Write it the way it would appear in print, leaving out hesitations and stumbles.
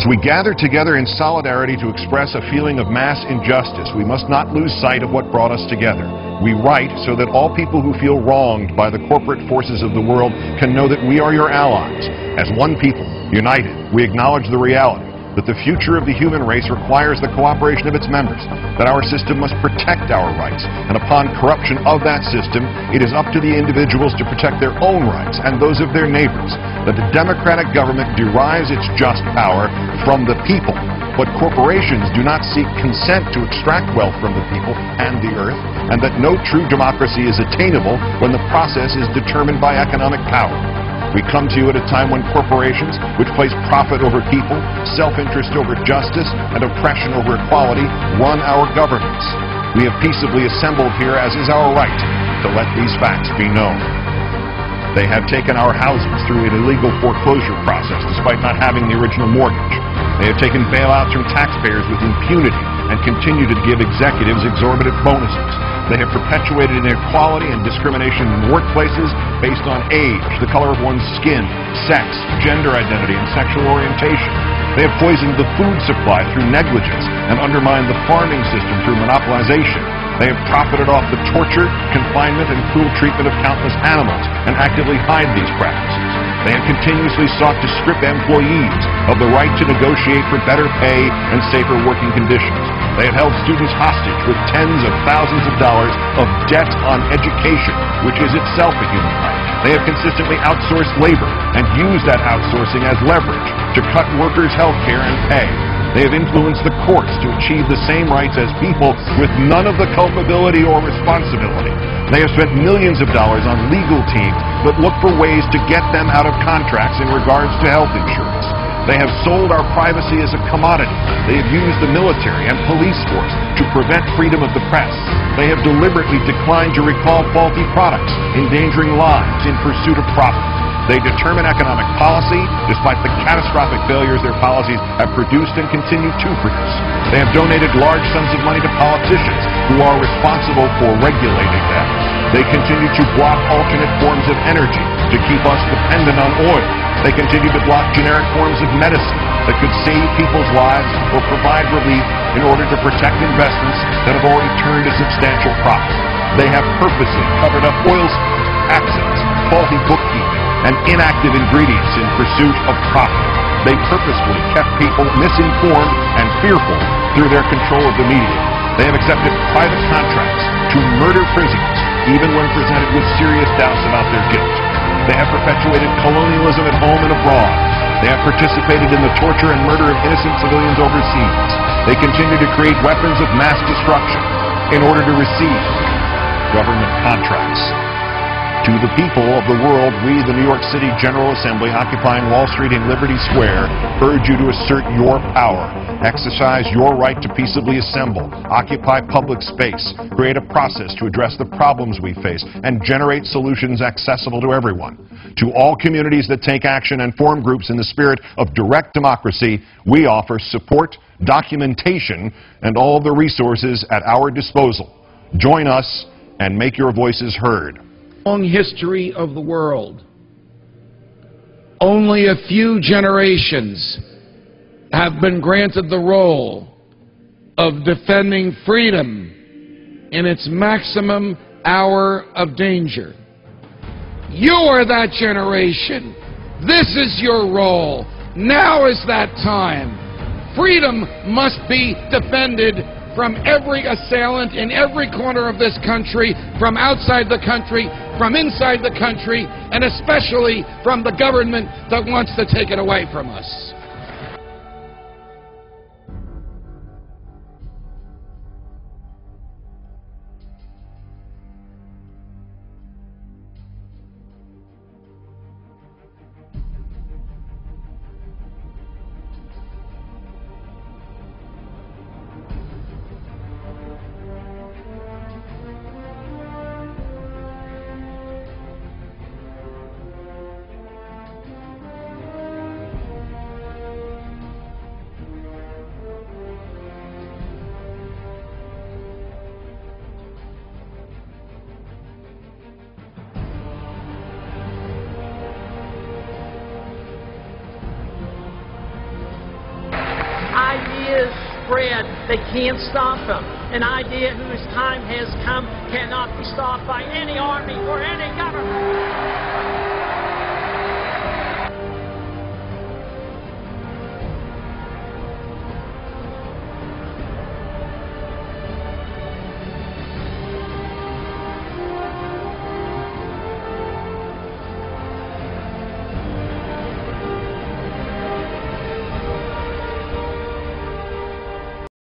As we gather together in solidarity to express a feeling of mass injustice, we must not lose sight of what brought us together. We write so that all people who feel wronged by the corporate forces of the world can know that we are your allies. As one people, united, we acknowledge the reality that the future of the human race requires the cooperation of its members, that our system must protect our rights, and upon corruption of that system, it is up to the individuals to protect their own rights and those of their neighbors, that the democratic government derives its just power from the people, but corporations do not seek consent to extract wealth from the people and the earth, and that no true democracy is attainable when the process is determined by economic power. We come to you at a time when corporations, which place profit over people, self-interest over justice, and oppression over equality, run our governments. We have peaceably assembled here, as is our right, to let these facts be known. They have taken our houses through an illegal foreclosure process despite not having the original mortgage. They have taken bailouts from taxpayers with impunity and continue to give executives exorbitant bonuses. They have perpetuated inequality and discrimination in workplaces based on age, the color of one's skin, sex, gender identity, and sexual orientation. They have poisoned the food supply through negligence and undermined the farming system through monopolization. They have profited off the torture, confinement, and cruel treatment of countless animals and actively hide these practices. They have continuously sought to strip employees of the right to negotiate for better pay and safer working conditions. They have held students hostage with tens of thousands of dollars of debt on education, which is itself a human right. They have consistently outsourced labor and used that outsourcing as leverage to cut workers' health care and pay. They have influenced the courts to achieve the same rights as people with none of the culpability or responsibility. They have spent millions of dollars on legal teams that look for ways to get them out of contracts in regards to health insurance. They have sold our privacy as a commodity. They have used the military and police force to prevent freedom of the press. They have deliberately declined to recall faulty products, endangering lives in pursuit of profit. They determine economic policy despite the catastrophic failures their policies have produced and continue to produce. They have donated large sums of money to politicians who are responsible for regulating them. They continue to block alternate forms of energy to keep us dependent on oil. They continue to block generic forms of medicine that could save people's lives or provide relief in order to protect investments that have already turned a substantial profit. They have purposely covered up oil spills, accidents, faulty bookkeeping, and inactive ingredients in pursuit of profit. They purposefully kept people misinformed and fearful through their control of the media. They have accepted private contracts to murder prisoners, even when presented with serious doubts about their guilt. They have perpetuated colonialism at home and abroad. They have participated in the torture and murder of innocent civilians overseas. They continue to create weapons of mass destruction in order to receive government contracts. To the people of the world, we, the New York City General Assembly, occupying Wall Street and Liberty Square, urge you to assert your power, exercise your right to peaceably assemble, occupy public space, create a process to address the problems we face, and generate solutions accessible to everyone. To all communities that take action and form groups in the spirit of direct democracy, we offer support, documentation, and all the resources at our disposal. Join us and make your voices heard. Long history of the world, only a few generations have been granted the role of defending freedom in its maximum hour of danger. You are that generation. This is your role. Now is that time. Freedom must be defended from every assailant in every corner of this country, from outside the country, from inside the country, and especially from the government that wants to take it away from us. ideas spread. They can't stop them. An idea whose time has come cannot be stopped by any army or any government.